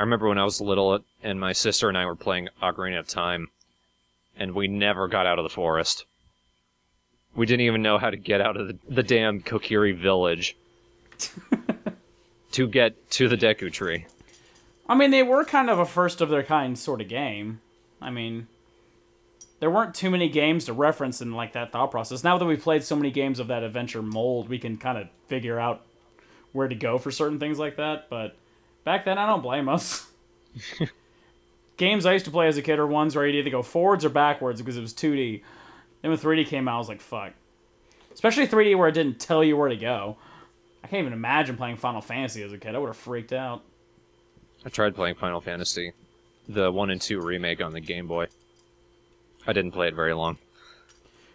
remember when I was little and my sister and I were playing Ocarina of Time, and we never got out of the forest. We didn't even know how to get out of the damn Kokiri village to get to the Deku Tree. I mean, they were kind of a first of their kind sort of game. I mean, there weren't too many games to reference in like that thought process. Now that we've played so many games of that adventure mold, we can kind of figure out where to go for certain things like that. But back then, I don't blame us. Games I used to play as a kid are ones where you'd either go forwards or backwards because it was 2D. Then when 3D came out, I was like, fuck. Especially 3D where it didn't tell you where to go. I can't even imagine playing Final Fantasy as a kid. I would have freaked out. I tried playing Final Fantasy, the 1 and 2 remake on the Game Boy. I didn't play it very long.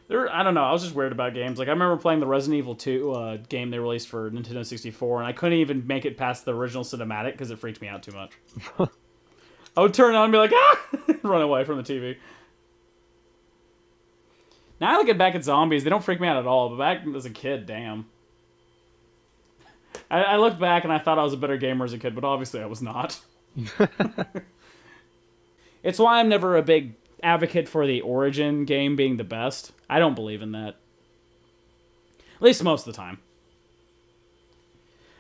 I don't know, I was just weird about games. Like, I remember playing the Resident Evil 2 game they released for Nintendo 64, and I couldn't even make it past the original cinematic because it freaked me out too much. I would turn on and be like, ah! Run away from the TV. Now I look back at zombies, they don't freak me out at all, but back as a kid, damn. I looked back and I thought I was a better gamer as a kid, but obviously I was not. It's why I'm never a big advocate for the Origin game being the best. I don't believe in that. At least most of the time.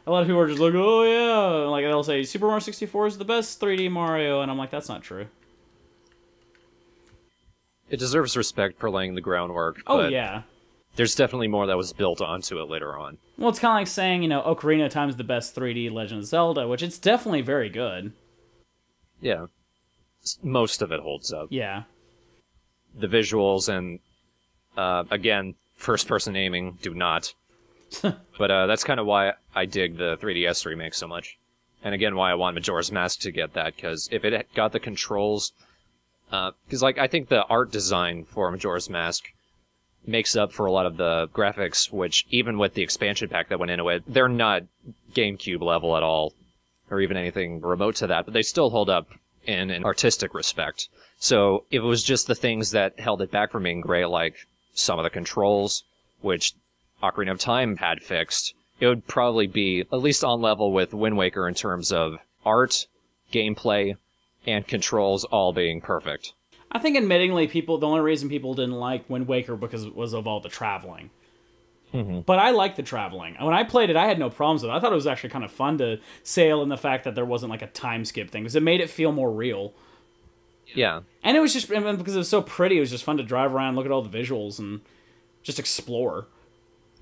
A lot of people are just like, oh yeah, like they'll say Super Mario 64 is the best 3D Mario, and I'm like, that's not true. It deserves respect for laying the groundwork. Oh but yeah. There's definitely more that was built onto it later on. Well, it's kind of like saying, Ocarina of Time is the best 3D Legend of Zelda, which it's definitely very good. Yeah. Most of it holds up. Yeah. The visuals and, again, first-person aiming do not. But that's kind of why I dig the 3DS remake so much. And again, why I want Majora's Mask to get that, because if it got the controls... Because, I think the art design for Majora's Mask makes up for a lot of the graphics, which, even with the expansion pack that went into it, they're not GameCube level at all, or even anything remote to that, but they still hold up in an artistic respect. So, if it was just the things that held it back from being great, like some of the controls, which Ocarina of Time had fixed, it would probably be at least on level with Wind Waker in terms of art, gameplay, and controls all being perfect. I think, admittingly, the only reason people didn't like Wind Waker was of all the traveling. Mm-hmm. But I liked the traveling. When I played it, I had no problems with it. I thought it was actually kind of fun to sail in the fact that there wasn't like a time skip thing, because it made it feel more real. Yeah. And it was just, because it was so pretty, it was just fun to drive around, look at all the visuals, and just explore.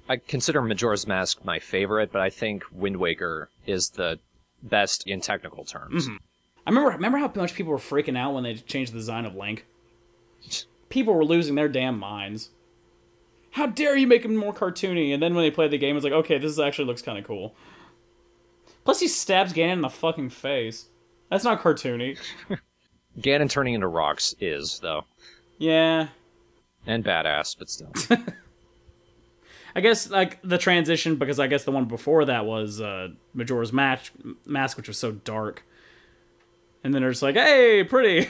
I consider Majora's Mask my favorite, but I think Wind Waker is the best in technical terms. Mm-hmm. I remember how much people were freaking out when they changed the design of Link? People were losing their damn minds. How dare you make him more cartoony? And then when they played the game, it's like, okay, this actually looks kind of cool. Plus he stabs Ganon in the fucking face. That's not cartoony. Ganon turning into rocks is, though. Yeah. And badass, but still. I guess, like, the transition, because I guess the one before that was Majora's Mask, which was so dark. And then they're just like, hey, pretty.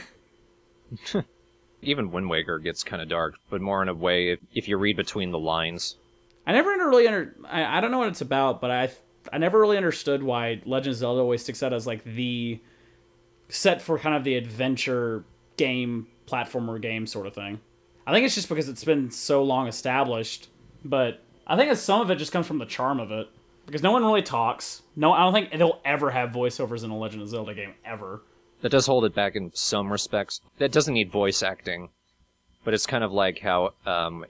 Even Wind Waker gets kind of dark, but more in a way if you read between the lines. I never really I don't know what it's about, but I never really understood why Legend of Zelda always sticks out as like the set for kind of the adventure game, platformer game sort of thing. I think it's just because it's been so long established, but I think some of it just comes from the charm of it. Because no one really talks. No, I don't think they'll ever have voiceovers in a Legend of Zelda game, ever. That does hold it back in some respects. That doesn't need voice acting. But it's kind of like how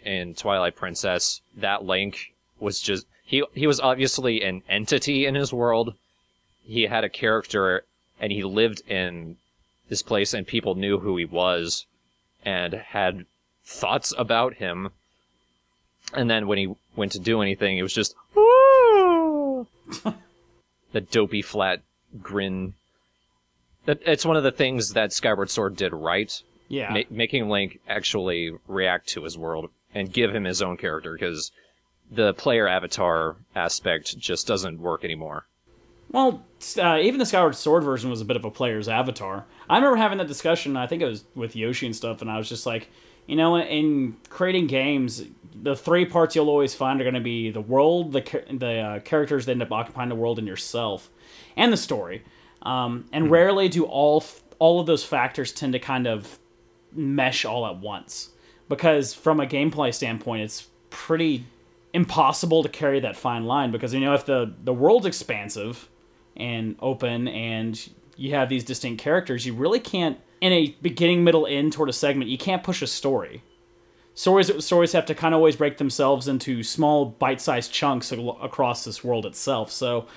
in Twilight Princess, that Link was just... He was obviously an entity in his world. He had a character, and he lived in this place, and people knew who he was, and had thoughts about him. And then when he went to do anything, it was just... the dopey, flat grin. It's one of the things that Skyward Sword did right. Yeah. Making Link actually react to his world and give him his own character, because the player avatar aspect just doesn't work anymore. Well, even the Skyward Sword version was a bit of a player's avatar. I remember having that discussion, I think it was with Yoshi and stuff, and I was just like, in creating games, the three parts you'll always find are going to be the world, the characters that end up occupying the world, and yourself. And the story. And rarely do all of those factors tend to kind of mesh all at once. Because from a gameplay standpoint, it's pretty impossible to carry that fine line. Because, if the world's expansive and open and you have these distinct characters, you really can't, in a beginning, middle, end sort of segment, you can't push a story. Stories have to kind of always break themselves into small, bite-sized chunks across this world itself. So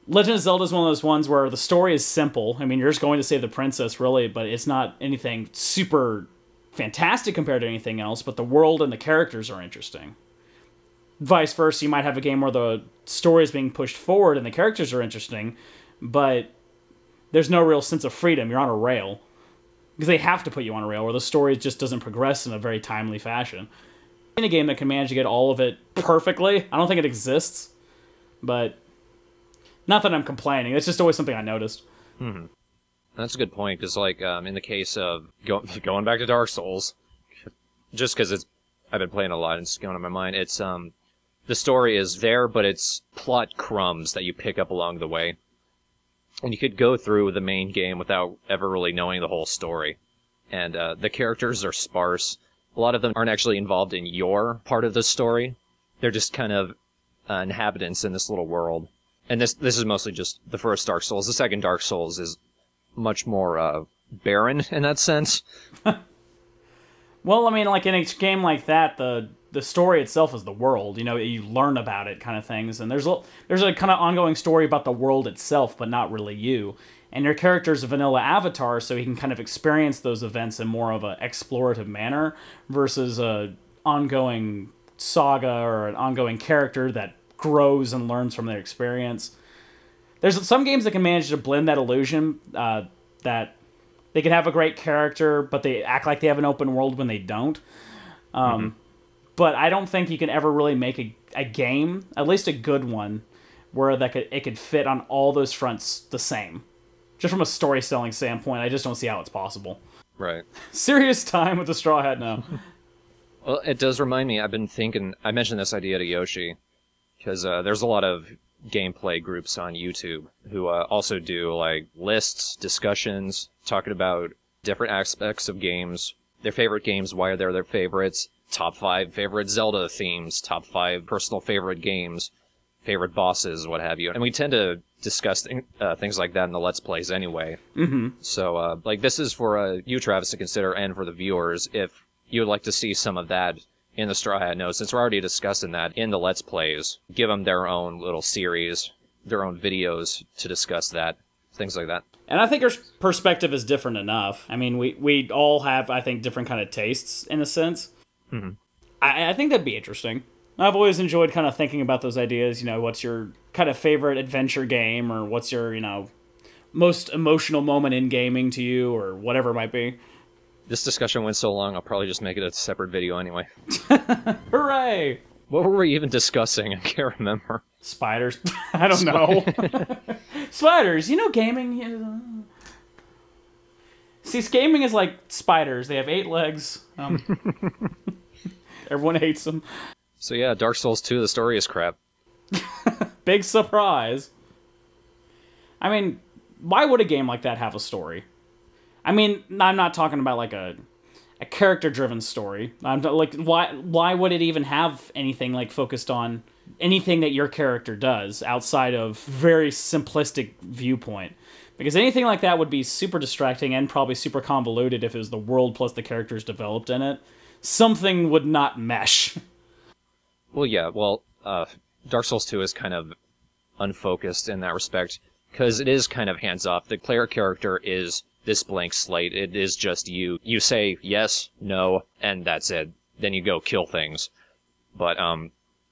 Legend of Zelda is one of those ones where the story is simple. I mean, you're just going to save the princess, really, but it's not anything super fantastic compared to anything else, but the world and the characters are interesting. Vice versa, you might have a game where the story is being pushed forward and the characters are interesting, but there's no real sense of freedom. You're on a rail. Because they have to put you on a rail where the story just doesn't progress in a very timely fashion. In a game that can manage to get all of it perfectly, I don't think it exists, but not that I'm complaining. It's just always something I noticed. Mm-hmm. That's a good point, because in the case of going back to Dark Souls, just because I've been playing a lot and it's going on my mind, it's the story is there, but it's plot crumbs that you pick up along the way. And you could go through the main game without ever really knowing the whole story. And the characters are sparse. A lot of them aren't actually involved in your part of the story. They're just kind of inhabitants in this little world. And this is mostly just the first Dark Souls. The second Dark Souls is much more barren in that sense. Well, I mean, like in a game like that, the story itself is the world. You learn about it, kind of things, and there's a kind of ongoing story about the world itself, but not really you. And your character's a vanilla avatar, so he can kind of experience those events in more of an explorative manner versus a ongoing saga or an ongoing character that grows and learns from their experience. There's some games that can manage to blend that illusion, that they can have a great character, but they act like they have an open world when they don't. But I don't think you can ever really make a game, at least a good one, where it could fit on all those fronts the same. Just from a story-selling standpoint, I just don't see how it's possible. Right. Serious time with the TheStrawhatNO. Well, it does remind me, I've been thinking, I mentioned this idea to Yoshi, because there's a lot of gameplay groups on YouTube who also do lists, discussions, talking about different aspects of games, their favorite games, why they're their favorites, top 5 favorite Zelda themes, top 5 personal favorite games, favorite bosses, what have you. And we tend to discuss things like that in the Let's Plays anyway. Mm-hmm. So, this is for you, Travis, to consider, and for the viewers, if you would like to see some of that in the TheStrawhatNO, since we're already discussing that in the Let's Plays. Give them their own little series, their own videos to discuss that, things like that. And I think our perspective is different enough. I mean, we all have, I think, different kind of tastes, in a sense. Mm-hmm. I think that'd be interesting. I've always enjoyed kind of thinking about those ideas. What's your kind of favorite adventure game, or what's your, most emotional moment in gaming to you, or whatever it might be. This discussion went so long, I'll probably just make it a separate video anyway. Hooray! What were we even discussing? I can't remember. Spiders. I don't know. Spiders. Gaming. See, gaming is like spiders. They have 8 legs. Everyone hates them. So yeah, Dark Souls 2, the story is crap. Big surprise. I mean, why would a game like that have a story? I mean, I'm not talking about a character-driven story. I'm why would it even have anything focused on anything that your character does outside of very simplistic viewpoint? Because anything like that would be super distracting and probably super convoluted if it was the world plus the characters developed in it. Something would not mesh. Well, yeah, Dark Souls 2 is kind of unfocused in that respect, because it is kind of hands-off. The player character is this blank slate. It is just you. You say yes, no, and that's it. Then you go kill things. But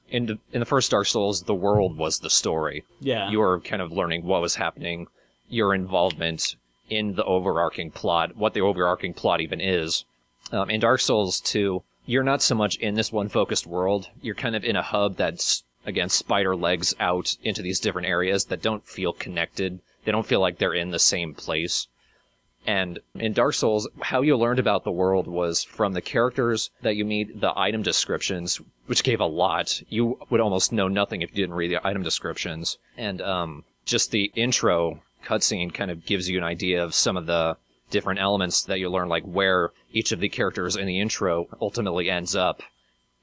in the first Dark Souls, the world was the story. Yeah. You were kind of learning what was happening, your involvement in the overarching plot, what the overarching plot even is. In Dark Souls 2, you're not so much in this one focused world. You're kind of in a hub that's, again, spider legs out into these different areas that don't feel connected. They don't feel like they're in the same place. And in Dark Souls, how you learned about the world was from the characters that you meet, the item descriptions, which gave a lot. You would almost know nothing if you didn't read the item descriptions. And just the intro cutscene kind of gives you an idea of some of the different elements that you learn, like where each of the characters in the intro ultimately ends up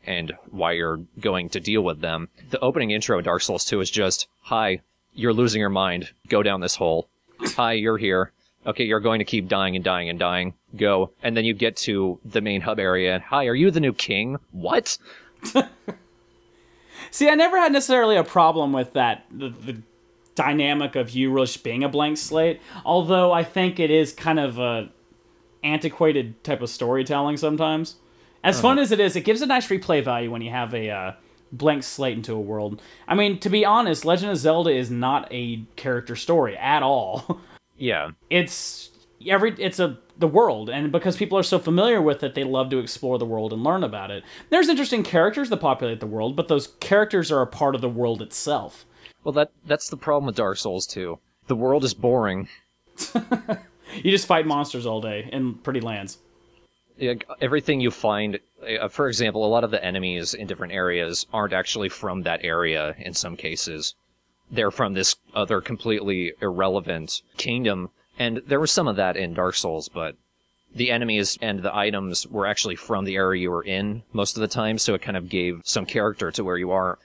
and why you're going to deal with them. The opening intro in Dark Souls 2 is just, hi, you're losing your mind. Go down this hole. Hi, you're here. Okay, you're going to keep dying and dying and dying. Go. And then you get to the main hub area. Hi, are you the new king? What? See, I never had necessarily a problem with that, the dynamic of you just being a blank slate, although I think it is kind of a antiquated type of storytelling sometimes. As fun as it is, it gives a nice replay value when you have a blank slate into a world. I mean, to be honest, Legend of Zelda is not a character story at all. Yeah. It's the world, and because people are so familiar with it, they love to explore the world and learn about it. There's interesting characters that populate the world, but those characters are a part of the world itself. Well, that's the problem with Dark Souls 2. The world is boring. You just fight monsters all day in pretty lands. Yeah, everything you find, for example, a lot of the enemies in different areas aren't actually from that area in some cases. They're from this other completely irrelevant kingdom, and there was some of that in Dark Souls, but the enemies and the items were actually from the area you were in most of the time, so it kind of gave some character to where you are.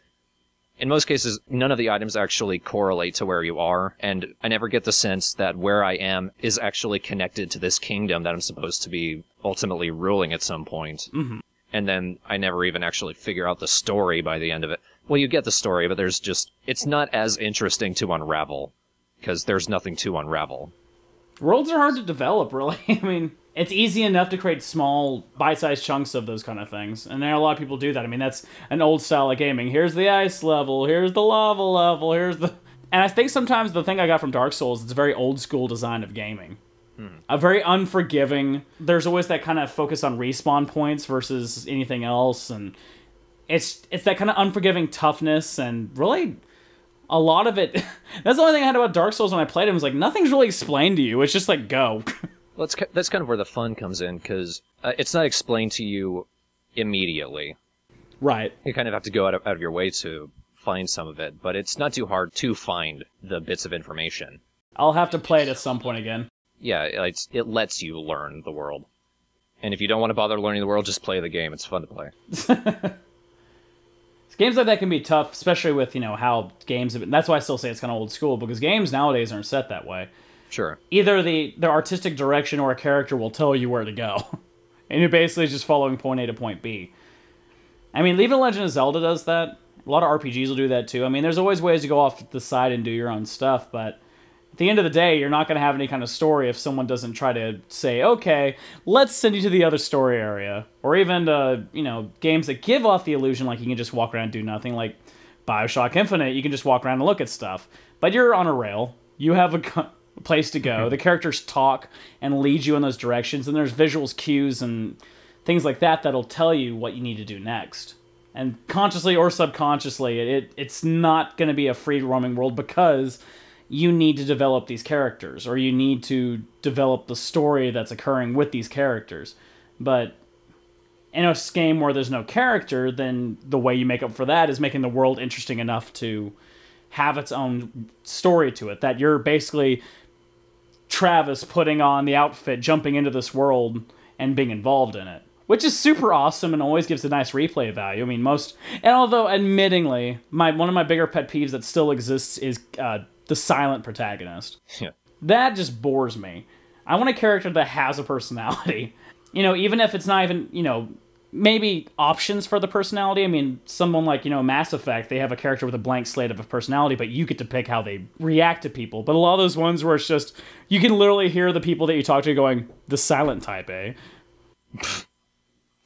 In most cases, none of the items actually correlate to where you are, and I never get the sense that where I am is actually connected to this kingdom that I'm supposed to be ultimately ruling at some point. Mm-hmm. And then I never even actually figure out the story by the end of it. Well, you get the story, but it's not as interesting to unravel, because there's nothing to unravel. Worlds are hard to develop, really. I mean, it's easy enough to create small, bite-sized chunks of those kind of things, and there are a lot of people do that. I mean, that's an old style of gaming. Here's the ice level, here's the lava level, here's the... And I think sometimes the thing I got from Dark Souls, it's a very old-school design of gaming. A very unforgiving... There's always that kind of focus on respawn points versus anything else, and it's that kind of unforgiving toughness, and really... A lot of it... That's the only thing I had about Dark Souls when I played it, was like, nothing's really explained to you. It's just like, go. Well, that's kind of where the fun comes in, because it's not explained to you immediately. Right. You kind of have to go out of your way to find some of it, but it's not too hard to find the bits of information. I'll have to play it at some point again. Yeah, it lets you learn the world. And if you don't want to bother learning the world, just play the game. It's fun to play. Games like that can be tough, especially with, how games have been... That's why I still say it's kind of old school, because games nowadays aren't set that way. Sure. Either the artistic direction or a character will tell you where to go. And you're basically just following point A to point B. I mean, even Legend of Zelda does that. A lot of RPGs will do that too. I mean, there's always ways to go off the side and do your own stuff, but at the end of the day, you're not going to have any kind of story if someone doesn't try to say, okay, let's send you to the other story area. Or even, games that give off the illusion like you can just walk around and do nothing, like BioShock Infinite, you can just walk around and look at stuff. But you're on a rail. You have a place to go. The characters talk and lead you in those directions, and there's visuals, cues, and things like that that'll tell you what you need to do next. And consciously or subconsciously, it's not going to be a free-roaming world because you need to develop these characters, or you need to develop the story that's occurring with these characters. But in a game where there's no character, then the way you make up for that is making the world interesting enough to have its own story to it. That you're basically Travis putting on the outfit, jumping into this world, and being involved in it. Which is super awesome and always gives a nice replay value. I mean, although admittingly, one of my bigger pet peeves that still exists is the silent protagonist. Yeah. That just bores me. I want a character that has a personality. Even if it's not even, maybe options for the personality. I mean, someone like, Mass Effect, they have a character with a blank slate of a personality, but you get to pick how they react to people. But a lot of those ones where it's just, you can literally hear the people that you talk to going, the silent type, eh?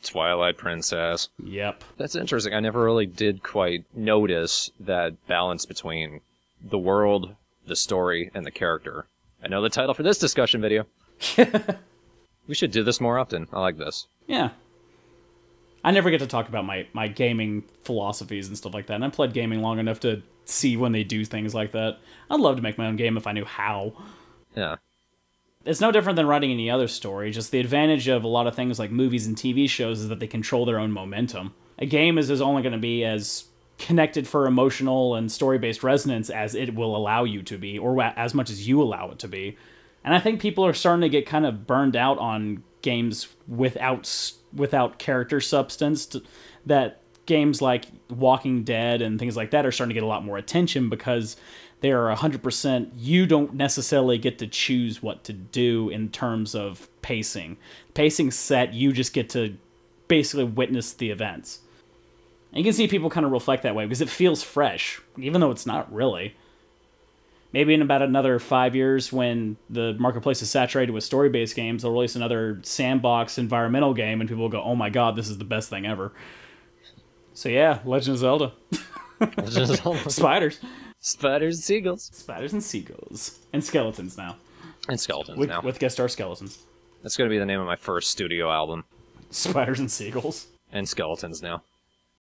Twilight Princess. Yep. That's interesting. I never really did quite notice that balance between the world, the story, and the character. I know the title for this discussion video. We should do this more often. I like this. Yeah. I never get to talk about my gaming philosophies and stuff like that, and I played gaming long enough to see when they do things like that. I'd love to make my own game if I knew how. Yeah. It's no different than writing any other story, just the advantage of a lot of things like movies and TV shows is that they control their own momentum. A game is only going to be as connected for emotional and story-based resonance as it will allow you to be, or as much as you allow it to be. And I think people are starting to get kind of burned out on games without character substance. That games like Walking Dead and things like that are starting to get a lot more attention because they are 100%. You don't necessarily get to choose what to do in terms of pacing. Pacing's set. You just get to basically witness the events. And you can see people kind of reflect that way because it feels fresh, even though it's not really. Maybe in about another 5 years, when the marketplace is saturated with story-based games, they'll release another sandbox environmental game, and people will go, "Oh my god, this is the best thing ever." So yeah, Legend of Zelda. Legend of Zelda. Spiders. Spiders and seagulls. Spiders and seagulls. And skeletons now. And skeletons now. With guest star skeletons. That's going to be the name of my first studio album. Spiders and seagulls. And skeletons now.